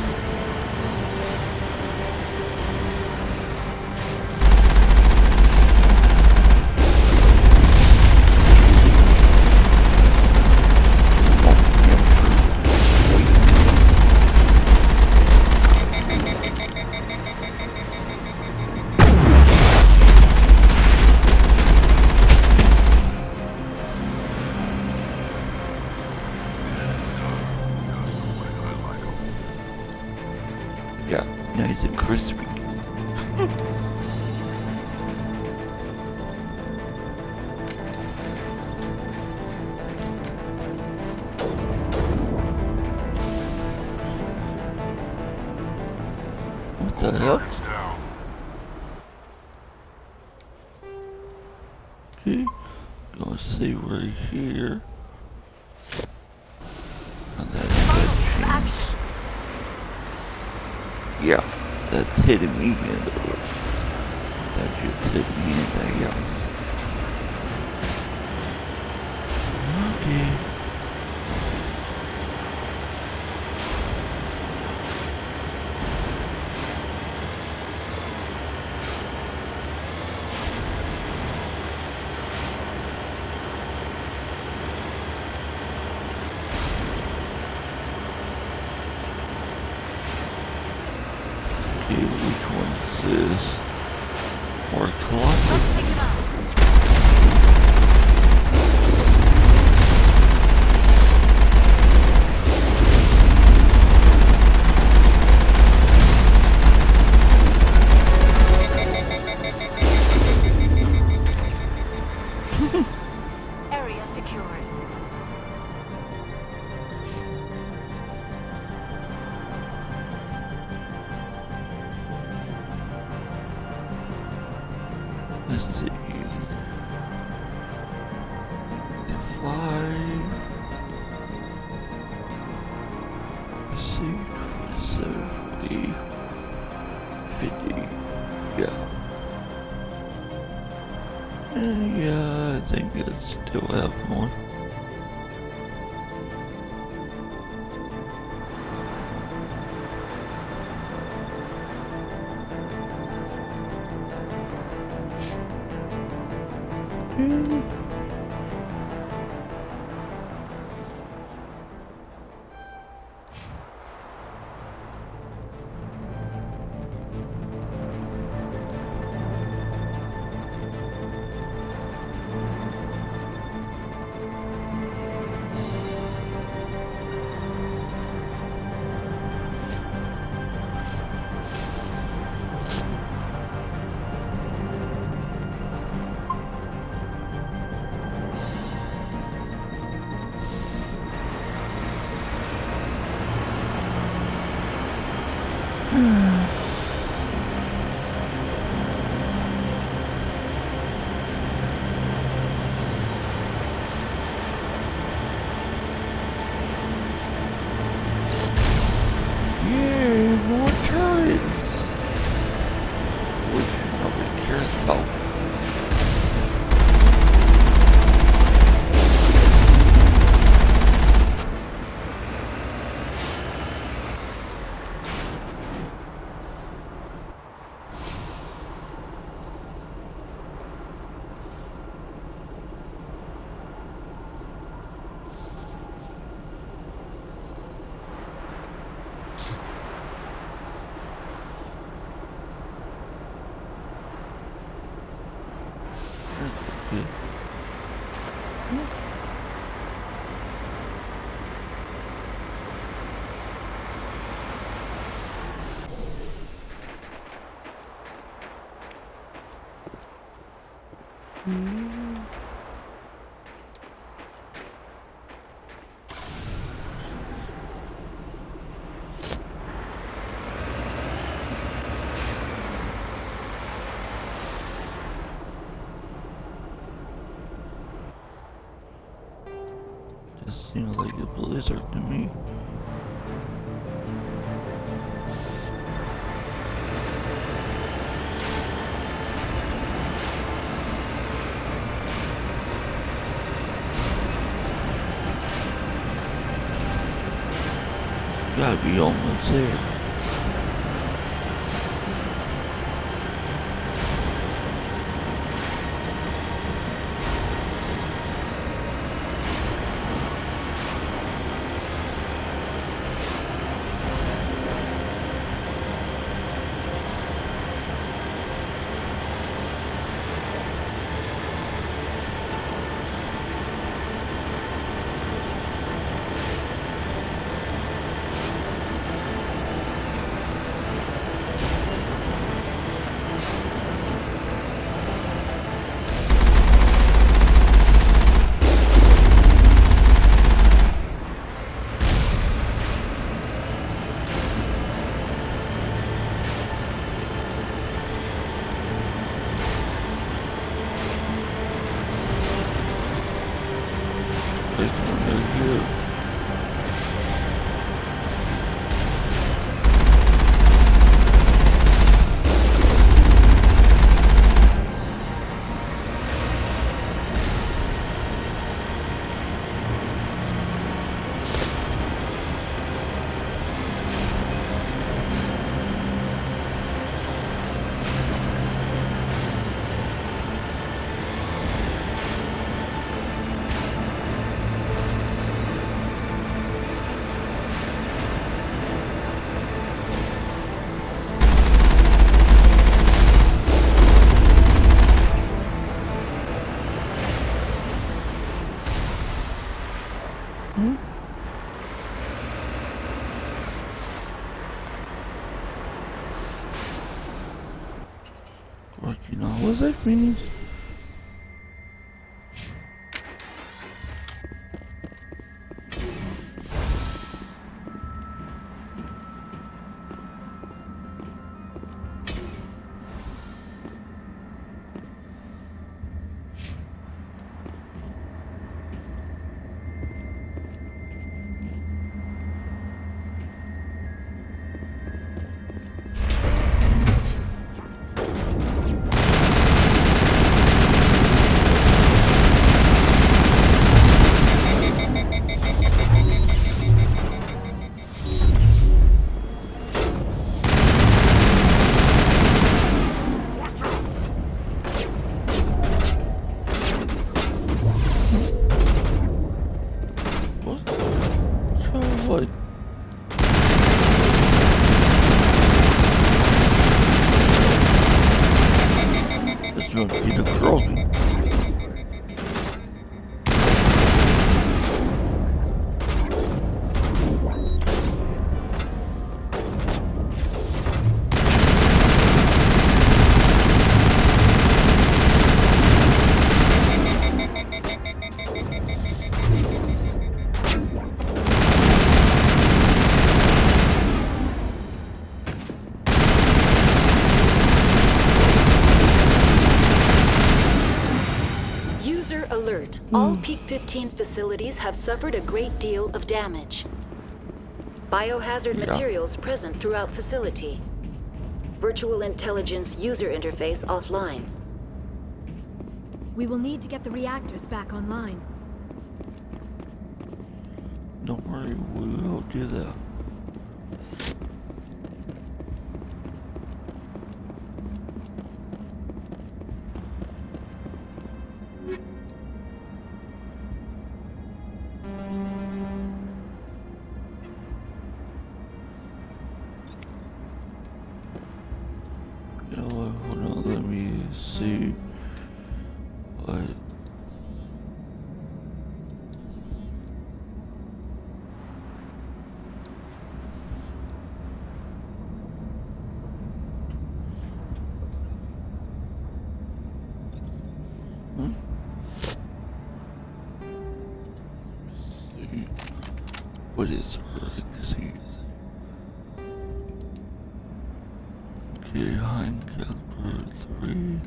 Speaker 1: Yeah, nice and crispy. What the hell? Okay, gonna see right here. And that's action. Yeah, that's hitting me in the that just hit me in the house. Okay. Okay, which one's this? Or Colossus? Let's take him out.
Speaker 15: Area secured.
Speaker 1: Let's see. 5, 6, 7, 8, 50. Yeah. Yeah, I think I still have more. Yay, more turrets! Which nobody cares about. seems like a blizzard to me. Gotta be almost there. Working on, was I finished? What? It's not Peter Cronin.
Speaker 16: Alert. All Peak 15 facilities have suffered a great deal of damage. Biohazard materials present throughout facility. Virtual intelligence user interface offline.
Speaker 10: We will need to get the reactors back online.
Speaker 1: Don't worry, we will do that. Hold on, let me see what. Let's see. What is Rexy? Okay, Hein Caliber 3.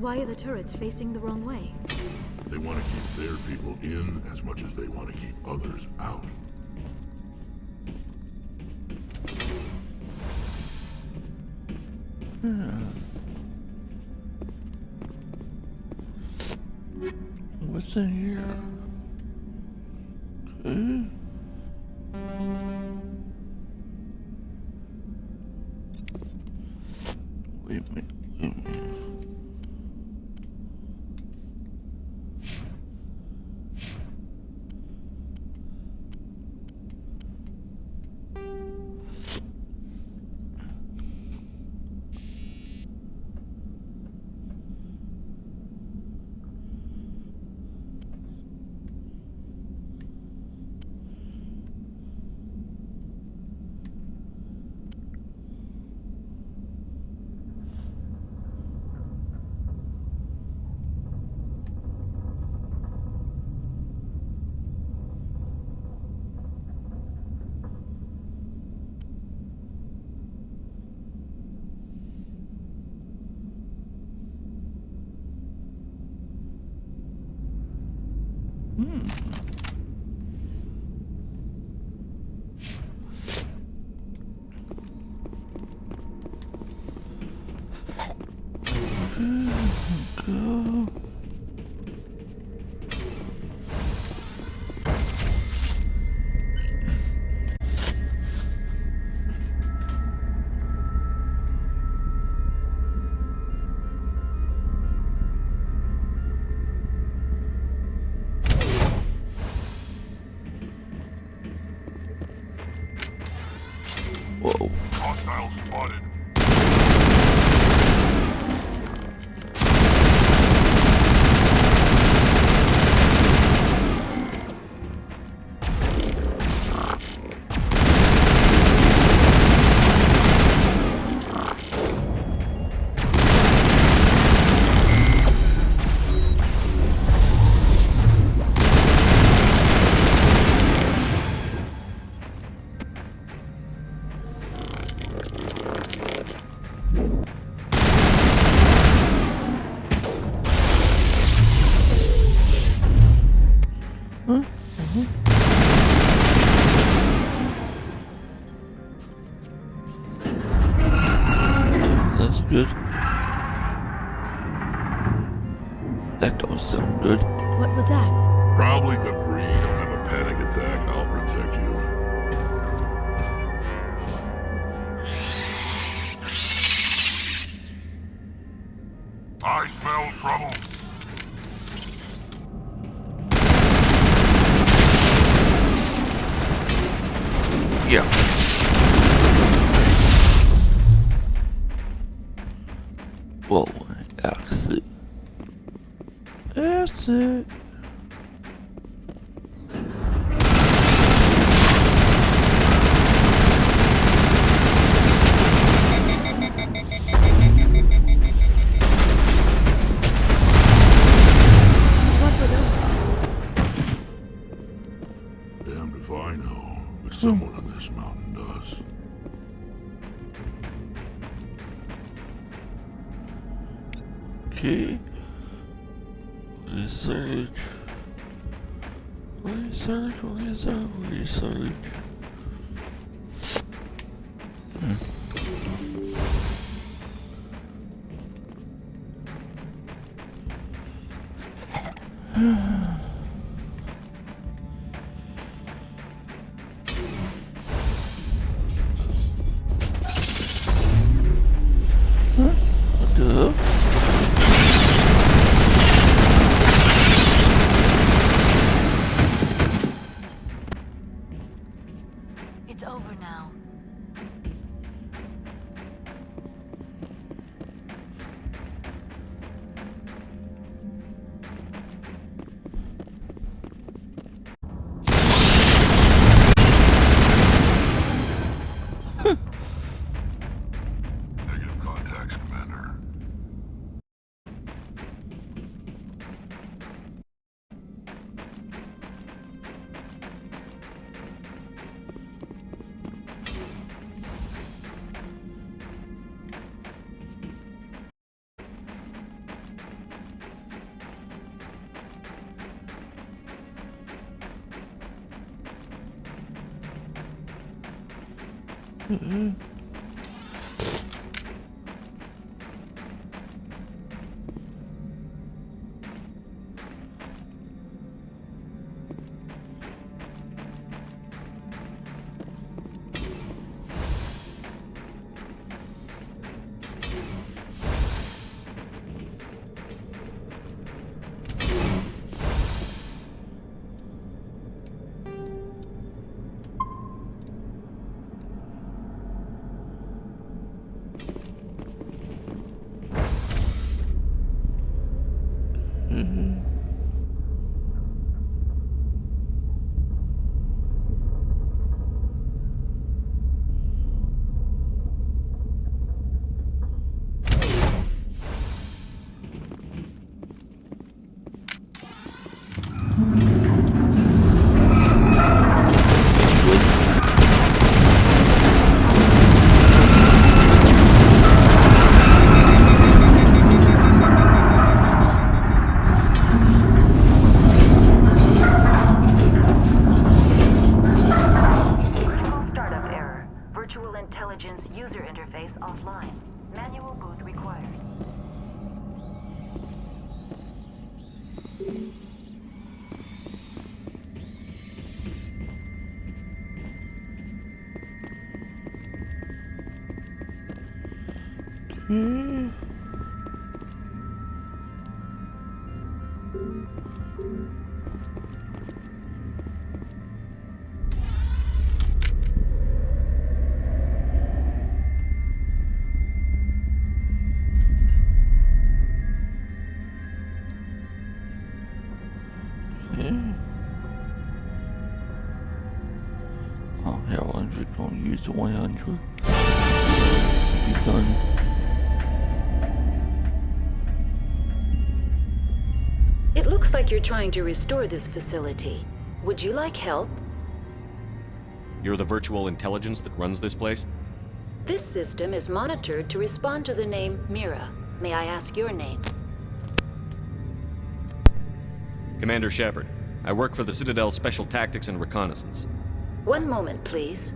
Speaker 10: Why are the turrets facing the wrong way?
Speaker 9: They want to keep their people in as much as they want to keep others out.
Speaker 1: What's in here? Okay. Wait a minute. Go. Whoa.
Speaker 9: Hostile spotted. That's good. That don't sound good.
Speaker 10: What was that?
Speaker 9: Probably debris. Don't have a panic attack. I'll protect you. I smell trouble.
Speaker 1: Yeah. Whoa, exit. Exit.
Speaker 10: What were those?
Speaker 9: Damned if I know, but someone on this mountain does.
Speaker 1: Okay. Research. Research. Duh.
Speaker 5: It's over now.
Speaker 1: Oh hell, I'm just gonna use the 100. Be done.
Speaker 16: It looks like you're trying to restore this facility. Would you like help?
Speaker 4: You're the virtual intelligence that runs this place?
Speaker 16: This system is monitored to respond to the name Mira. May I ask your name?
Speaker 4: Commander Shepard. I work for the Citadel Special Tactics and Reconnaissance.
Speaker 16: One moment, please.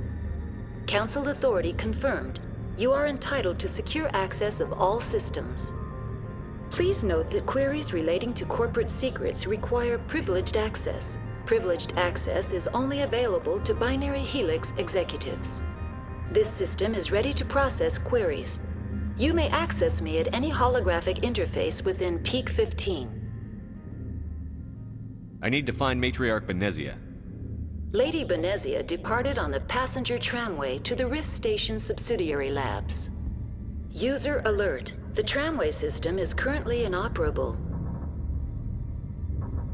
Speaker 16: Council authority confirmed. You are entitled to secure access of all systems. Please note that queries relating to corporate secrets require privileged access. Privileged access is only available to Binary Helix executives. This system is ready to process queries. You may access me at any holographic interface within Peak 15.
Speaker 4: I need to find Matriarch Benezia.
Speaker 16: Lady Benezia departed on the passenger tramway to the Rift Station subsidiary labs. User alert. The tramway system is currently inoperable.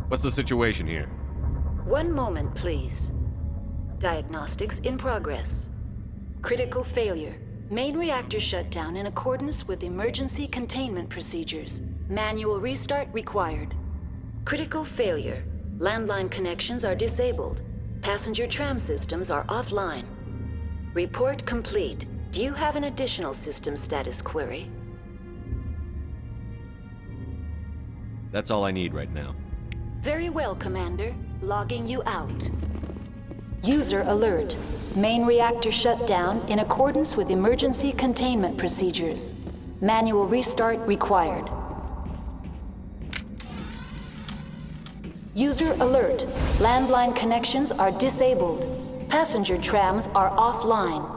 Speaker 4: What's the situation here?
Speaker 16: One moment, please. Diagnostics in progress. Critical failure. Main reactor shut down in accordance with emergency containment procedures. Manual restart required. Critical failure. Landline connections are disabled. Passenger tram systems are offline. Report complete. Do you have an additional system status query?
Speaker 4: That's all I need right now.
Speaker 16: Very well, Commander. Logging you out. User alert. Main reactor shut down in accordance with emergency containment procedures. Manual restart required. User alert. Landline connections are disabled. Passenger trams are offline.